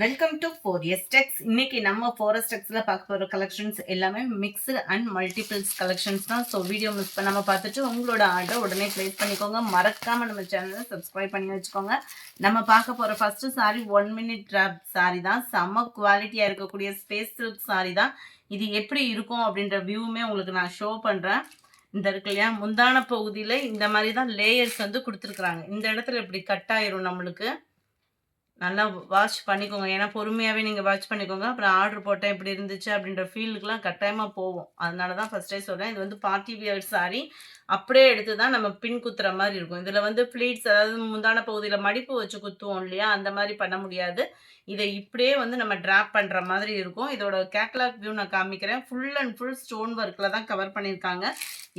Welcome to 4S Techs. இன்னைக்கு நம்ம 4S Techsல பார்க்க போகிற கலெக்ஷன்ஸ் எல்லாமே மிக்ஸ்டு அண்ட் மல்டிபிள்ஸ் கலெக்ஷன்ஸ் தான். ஸோ வீடியோ மிஸ் பண்ணாமல் பார்த்துட்டு உங்களோட ஆர்டர் உடனே ப்ளேஸ் பண்ணிக்கோங்க. மறக்காமல் நம்ம சேனலை சப்ஸ்கிரைப் பண்ணி வச்சுக்கோங்க. நம்ம பார்க்க போகிற first sorry 1 minute drop sorry தான். செம்ம குவாலிட்டியாக இருக்கக்கூடிய ஸ்பேஸ் சில்க் சாரி தான். இது எப்படி இருக்கும் அப்படின்ற வியூவுமே உங்களுக்கு நான் ஷோ பண்ணுறேன். இந்த இருக்கு இல்லையா, முந்தான பகுதியில் இந்த மாதிரி தான் லேயர்ஸ் வந்து கொடுத்துருக்குறாங்க. இந்த இடத்துல இப்படி கட் ஆயிரும் நம்மளுக்கு. நல்லா வாட்ச் பண்ணிக்கோங்க. ஏன்னா பொறுமையாவே நீங்க வாட்ச் பண்ணிக்கோங்க. அப்புறம் ஆர்டர் போட்டேன் இப்படி இருந்துச்சு அப்படின்ற ஃபீலுக்குலாம் கட்டாயமா போகும். அதனால தான் ஃபர்ஸ்ட்டே சொல்றேன். இது வந்து பார்ட்டி வியர் சாரி. அப்படியே எடுத்து தான் நம்ம பின் குத்துற மாரி இருக்கும். இதுல வந்து ஃப்ளீட்ஸ், அதாவது முந்தான பகுதியில மடிப்பு வச்சு குத்துவோம் இல்லையா? அந்த மாரி பண்ண முடியாது. இதை இப்படியே வந்து நம்ம டிராப் பண்ற மாதிரி இருக்கும். இதோட கேட்டலாக் வியூ நான் காமிக்கிறேன். ஃபுல் அண்ட் ஃபுல் ஸ்டோன் ஒர்க்ல தான் கவர் பண்ணியிருக்காங்க.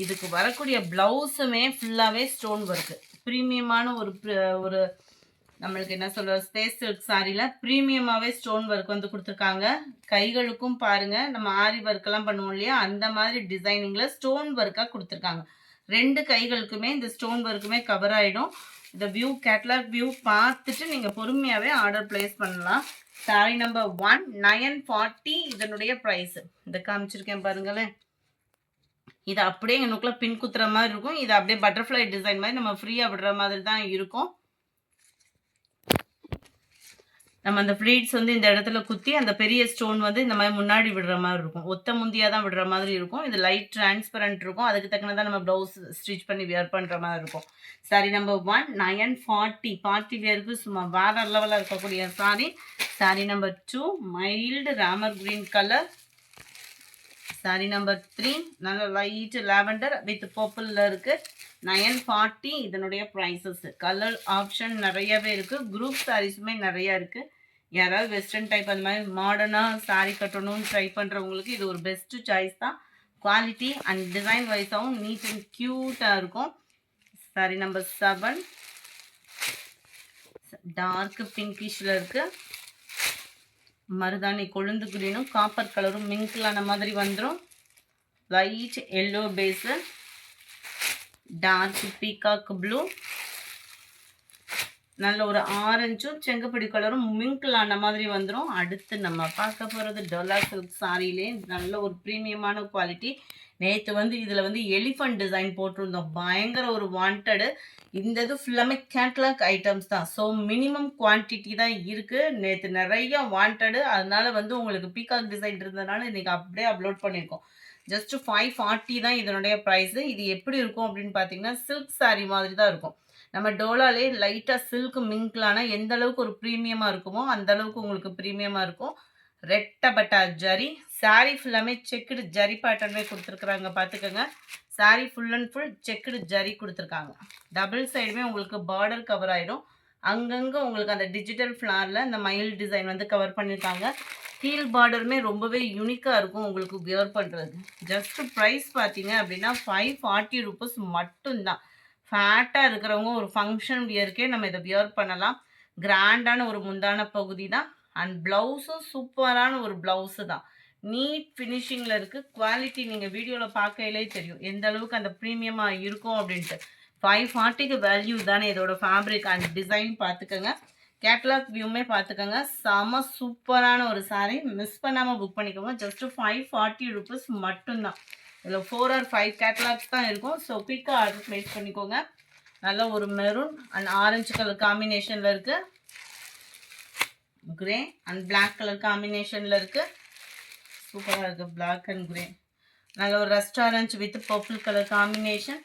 இதுக்கு வரக்கூடிய பிளவுஸுமே ஃபுல்லாவே ஸ்டோன் ஒர்க். பிரீமியமான ஒரு நம்மளுக்கு என்ன சொல்ற ஸ்பேஸ் சில்க் சாரியில ப்ரீமியமாவே ஸ்டோன் ஒர்க் வந்து கொடுத்துருக்காங்க. கைகளுக்கும் பாருங்க, நம்ம ஆரி ஒர்க் எல்லாம் பண்ணுவோம் இல்லையா, அந்த மாதிரி டிசைனிங்ல ஸ்டோன் ஒர்க்கா கொடுத்துருக்காங்க. 2 கைகளுக்குமே இந்த ஸ்டோன் ஒர்க்குமே கவர் ஆயிடும். இந்த வியூ கேட்டலாக் வியூ பார்த்துட்டு நீங்க பொறுமையாவே ஆர்டர் பிளேஸ் பண்ணலாம். Sorry number 1 940. இதனுடைய பிரைஸ் இந்த காமிச்சிருக்கேன் பாருங்களேன். இது அப்படியே எனக்குள்ள பின் குத்துற மாதிரி இருக்கும். இது அப்படியே பட்டர்ஃப்ளை டிசைன் மாதிரி நம்ம ஃப்ரீயா விடுற மாதிரி தான் இருக்கும். நம்ம அந்த ஃப்ளீட்ஸ் வந்து இந்த இடத்துல குத்தி அந்த பெரிய ஸ்டோன் வந்து இந்த மாதிரி முன்னாடி விடுற மாதிரி இருக்கும். ஒத்த முந்தியாக தான் விடுற மாதிரி இருக்கும். இது லைட் டிரான்ஸ்பரண்ட் இருக்கும். அதுக்கு தக்கனதான் நம்ம ப்ளவுஸ் ஸ்டிச் பண்ணி வியர் பண்ணுற மாதிரி இருக்கும். Sorry number 1 940. பார்ட்டி வியருக்கு சும்மா வேற லெவலில் இருக்கக்கூடிய sorry. Sorry number 2 mild Ramar green colour. Sorry number 3 நல்ல லைட் லாவெண்டர் வித் பர்பிளில் இருக்குது. 940. இதனுடைய ப்ரைஸஸ். கலர் ஆப்ஷன் நிறையவே இருக்குது. குரூப் சாரீஸுமே நிறையா இருக்குது. யாராவது வெஸ்டர்ன் டைப் அந்த மாதிரி மாடர்னாக சாரீ கட்டணும்னு ட்ரை பண்ணுறவங்களுக்கு இது ஒரு பெஸ்ட்டு சாய்ஸ் தான். குவாலிட்டி அண்ட் டிசைன் வைஸாகவும் நீட் அண்ட் க்யூட்டாக இருக்கும். சாரி நம்பர் 7 டார்க் பிங்கிஷில் இருக்குது. மருதாணி கொழுந்து கிரீனும் காப்பர் கலரும் மிங்கிளான மாதிரி வந்துடும். Light yellow base, dark peacock blue, நல்ல ஒரு ஆரஞ்சும் செங்கப்படி கலரும் மிங்கிள் ஆன மாதிரி வந்துடும். அடுத்து நம்ம பார்க்க போகிறது டோலா சில்க் சாரிலே நல்ல ஒரு ப்ரீமியமான குவாலிட்டி. நேற்று வந்து இதில் வந்து எலிஃபண்ட் டிசைன் போட்டிருந்தோம். பயங்கர ஒரு வாண்டடு. இந்த இது ஃபுல்லாமே கேட்லாக் ஐட்டம்ஸ் தான். ஸோ மினிமம் குவான்டிட்டி தான் இருக்குது. நேற்று நிறைய வாண்டடு. அதனால வந்து உங்களுக்கு பீகாக் டிசைன் இருந்ததுனால இன்றைக்கி அப்படியே அப்லோட் பண்ணியிருக்கோம். ஜஸ்ட் 540 தான் இதனுடைய ப்ரைஸு. இது எப்படி இருக்கும் அப்படின்னு பார்த்தீங்கன்னா சில்க் சாரி மாதிரி தான் இருக்கும். நம்ம டோலாலே லைட்டாக சில்க் மிங்க்லான எந்த அளவுக்கு ஒரு ப்ரீமியமாக இருக்குமோ அந்த அளவுக்கு உங்களுக்கு ப்ரீமியமாக இருக்கும். ரெட்டப்பட்டா ஜரி. சாரீ ஃபுல்லாமே செக்குடு ஜரி பேட்டர்னே கொடுத்துருக்குறாங்க, பார்த்துக்கோங்க. Sari full and full checked zari கொடுத்துருக்காங்க. டபுள் சைடுமே உங்களுக்கு பார்டர் கவர் ஆகிடும். அங்கங்கே உங்களுக்கு அந்த டிஜிட்டல் ஃப்ளாரில் இந்த மயில் டிசைன் வந்து கவர் பண்ணியிருக்காங்க. கீழ் பார்டருமே ரொம்பவே யூனிக்காக இருக்கும் உங்களுக்கு வியர் பண்ணுறது. ஜஸ்ட்டு ப்ரைஸ் பார்த்தீங்க அப்படின்னா 540 ருபீஸ் மட்டும்தான். ஃபேட்டாக இருக்கிறவங்க ஒரு ஃபங்க்ஷன் வியருக்கே நம்ம இதை வியர் பண்ணலாம். கிராண்டான ஒரு முந்தான பகுதி தான். அண்ட் ப்ளவுஸும் சூப்பரான ஒரு ப்ளவுஸு தான். நீட் ஃபினிஷிங்கில் இருக்குது. குவாலிட்டி நீங்கள் வீடியோவில் பார்க்கையிலே தெரியும் எந்த அளவுக்கு அந்த ப்ரீமியமாக இருக்கும் அப்படின்ட்டு. 540க்கு வேல்யூ தானே இதோட ஃபேப்ரிக் அண்ட் டிசைன் பார்த்துக்கோங்க. கேட்லாக் வியூமே பார்த்துக்கோங்க. செம சூப்பரான ஒரு சாரீ. மிஸ் பண்ணாமல் புக் பண்ணிக்கோங்க. ஜஸ்ட்டு 540 ருபீஸ் மட்டும்தான். இதில் 4 or 5 கேட்லாக்ஸ் தான் இருக்கும். ஸோ குயிக்காக ஆர்டர் ப்ளேஸ் பண்ணிக்கோங்க. நல்ல ஒரு மெரூன் அண்ட் ஆரஞ்சு கலர் காம்பினேஷனில் இருக்குது. கிரே அண்ட் பிளாக் கலர் காம்பினேஷனில் இருக்குது. சூப்பராக இருக்குது பிளாக் அண்ட் கிரே. நல்ல ஒரு rust orange with purple colour combination.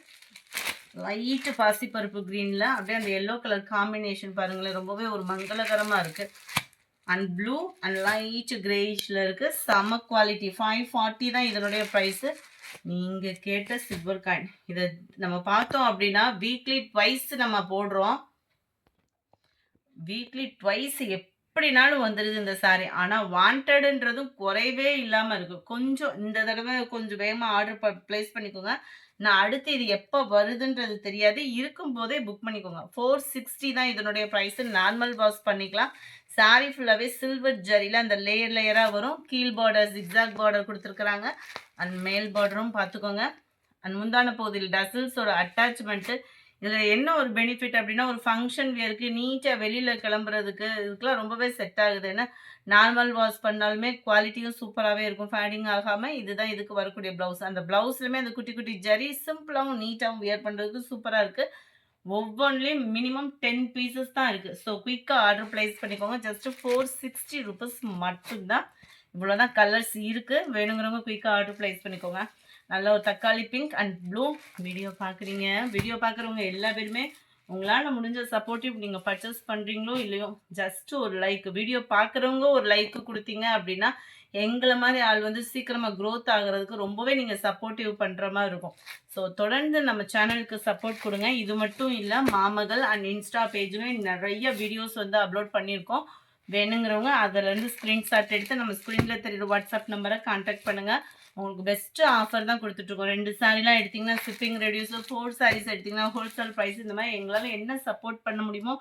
Light பாசிப்பருப்பு க்ரீனில் அப்படியே அந்த எல்லோ கலர் காம்பினேஷன் பாருங்களேன், ரொம்பவே ஒரு மங்களகரமாக இருக்குது. அண்ட் ப்ளூ அண்ட் லைட் கிரேயிஷில் இருக்குது. செம குவாலிட்டி. 540 தான் இதனுடைய ப்ரைஸு. நீங்கள் கேட்ட சில்வர் காயின் இதை நம்ம பார்த்தோம் அப்படின்னா வீக்லி ட்வைஸ் நம்ம போடுறோம். வீக்லி ட்வைஸ் எப்படினாலும் வந்துடுது இந்த சாரீ. ஆனால் வாண்டடுன்றதும் குறைவே இல்லாமல் இருக்குது. கொஞ்சம் இந்த தடவை கொஞ்சம் வேகமாக ஆர்டர் ப்ளேஸ் பண்ணிக்கோங்க. நான் அடுத்து இது எப்போ வருதுன்றது தெரியாது. இருக்கும்போதே புக் பண்ணிக்கோங்க. 460 தான் இதனுடைய ப்ரைஸு. நார்மல் வாஷ் பண்ணிக்கலாம். சாரீ ஃபுல்லாகவே சில்வர் ஜரியில் அந்த லேயர் லேயராக வரும். கீழ் பார்டர் ஜிக்ஸாக் பார்டர் கொடுத்துருக்குறாங்க. அண்ட் மேல் பார்டரும் பார்த்துக்கோங்க. அண்ட் முந்தான பகுதியில் டசில்ஸோட அட்டாச்மெண்ட்டு இதில் என்ன ஒரு பெனிஃபிட் அப்படின்னா, ஒரு ஃபங்க்ஷன் வியருக்கு நீட்டாக வெளியில் கிளம்புறதுக்கு இதுக்கெலாம் ரொம்பவே செட் ஆகுது. ஏன்னா நார்மல் வாஷ் பண்ணாலுமே குவாலிட்டியும் சூப்பராகவே இருக்கும். ஃபேடிங் ஆகாமல் இதுதான் இதுக்கு வரக்கூடிய ப்ளவுஸ். அந்த ப்ளவுஸ்லையுமே அந்த குட்டி குட்டி ஜரி சிம்பிளாகவும் நீட்டாகவும் வியர் பண்ணுறதுக்கு சூப்பராக இருக்குது. ஒவ்வொன்றிலையும் மினிமம் 10 பீசஸ் தான் இருக்குது. ஸோ குயிக்காக ஆர்டர் ப்ளேஸ் பண்ணிக்கோங்க. ஜஸ்ட்டு 460 ருபீஸ் மட்டும்தான். இவ்வளோதான் கலர்ஸ் இருக்குது. வேணுங்கிறவங்க குயிக்காக ஆர்டர் ப்ளேஸ் பண்ணிக்கோங்க. நல்ல ஒரு தக்காளி பிங்க் அண்ட் ப்ளூ. வீடியோ பார்க்குறீங்க, வீடியோ பார்க்குறவங்க எல்லா பேருமே உங்களால் முடிஞ்ச சப்போர்ட்டிவ் நீங்கள் பர்ச்சேஸ் பண்ணுறீங்களோ இல்லையோ, ஜஸ்ட் ஒரு லைக், வீடியோ பார்க்குறவங்க ஒரு லைக்கு கொடுத்தீங்க அப்படின்னா எங்களை மாதிரி ஆள் வந்து சீக்கிரமாக க்ரோத் ஆகிறதுக்கு ரொம்பவே நீங்கள் சப்போர்ட்டிவ் பண்ணுற மாதிரி இருக்கும். ஸோ தொடர்ந்து நம்ம சேனலுக்கு சப்போர்ட் கொடுங்க. இது மட்டும் இல்லை, மாமகள் அண்ட் இன்ஸ்டா பேஜ்லேயும் நிறைய வீடியோஸ் வந்து அப்லோட் பண்ணியிருக்கோம். வேணுங்கிறவங்க அதிலேருந்து ஸ்க்ரீன்ஷாட் எடுத்து நம்ம ஸ்க்ரீனில் தெரியுற வாட்ஸ்அப் நம்பரை கான்டாக்ட் பண்ணுங்கள். உங்களுக்கு பெஸ்ட்டு ஆஃபர் தான் கொடுத்துட்ருக்கோம். 2 சாரீலாம் எடுத்திங்கன்னா ஷிப்பிங் ரெடியூஸு, 4 சாரீஸ் எடுத்திங்கன்னா ஹோல்சேல் ப்ரைஸ். இந்த மாதிரி எங்களால் என்ன சப்போர்ட் பண்ண முடியுமோ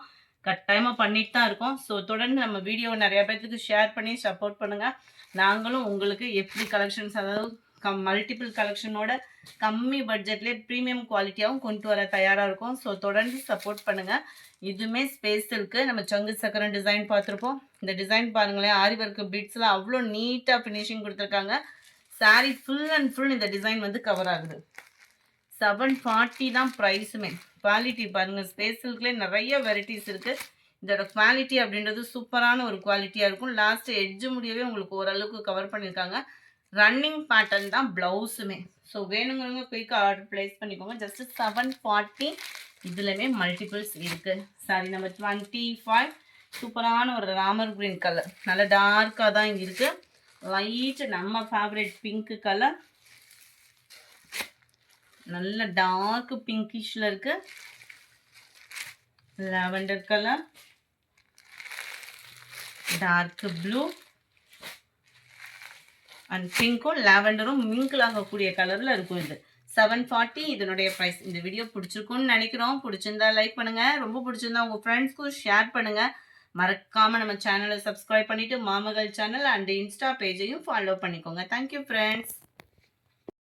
கட்டாயமாக பண்ணிட்டு தான் இருக்கோம். ஸோ தொடர்ந்து நம்ம வீடியோவை நிறையா பேர்த்துக்கு ஷேர் பண்ணி சப்போர்ட் பண்ணுங்கள். நாங்களும் உங்களுக்கு எப்படி கலெக்ஷன்ஸ், அதாவது மல்டிபிள் கலெக்ஷனோட கம்மி பட்ஜெட்லேயே ப்ரீமியம் குவாலிட்டியாகவும் கொண்டு வர தயாராக இருக்கும். ஸோ தொடர்ந்து சப்போர்ட் பண்ணுங்கள். இதுவுமே ஸ்பேஸ் இருக்குது. நம்ம சங்கு சக்கரம் டிசைன் பார்த்துருப்போம். இந்த டிசைன் பாருங்களேன், ஆரி ஒர்க்கு பிட்ஸ்லாம் அவ்வளோ நீட்டாக ஃபினிஷிங் கொடுத்துருக்காங்க. சாரீ ஃபுல் அண்ட் ஃபுல் இந்த டிசைன் வந்து கவர் ஆகுது. 740 தான் ப்ரைஸுமே. குவாலிட்டி பாருங்கள், ஸ்பேஸ் சில்க்லேயே நிறைய வெரைட்டிஸ் இருக்குது. இதோட குவாலிட்டி அப்படின்றது சூப்பரான ஒரு குவாலிட்டியாக இருக்கும். லாஸ்ட் எட்ஜு முடியவே உங்களுக்கு ஓரளவுக்கு கவர் பண்ணியிருக்காங்க. ரன்னிங் பேட்டர்ன் தான் ப்ளவுஸுமே. ஸோ வேணுங்கிறவங்க குயிக்காக ஆர்டர் ப்ளேஸ் பண்ணிக்கோங்க. ஜஸ்ட்டு 740. இதுலையுமே மல்டிபிள்ஸ் இருக்குது. Sorry number 25. சூப்பரான ஒரு ராமர் க்ரீன் கலர், நல்லா டார்க்காக தான் இங்கே இருக்குது. லைட் நம்ம ஃபேவரட் பிங்க் கலர், நல்ல டார்க் பிங்கிஷ்ல இருக்கு. Lavender colour, dark blue and பிங்க்கும் லாவெண்டரும் மிங்கிள் ஆகக்கூடிய கலர்ல இருக்கும். இது 740 இதனுடைய ப்ரைஸ். இந்த வீடியோ பிடிச்சிருக்குன்னு நினைக்கிறோம். பிடிச்சிருந்தா லைக் பண்ணுங்க, ரொம்ப பிடிச்சிருந்தா உங்க ஃப்ரெண்ட்ஸ்க்கும் ஷேர் பண்ணுங்க. மறக்காம நம்ம சேனலை சப்ஸ்கிரைப் பண்ணிட்டு மாமகள் சேனல் அண்ட் இன்ஸ்டா பேஜையும் ஃபாலோ பண்ணிக்கோங்க. Thank you friends.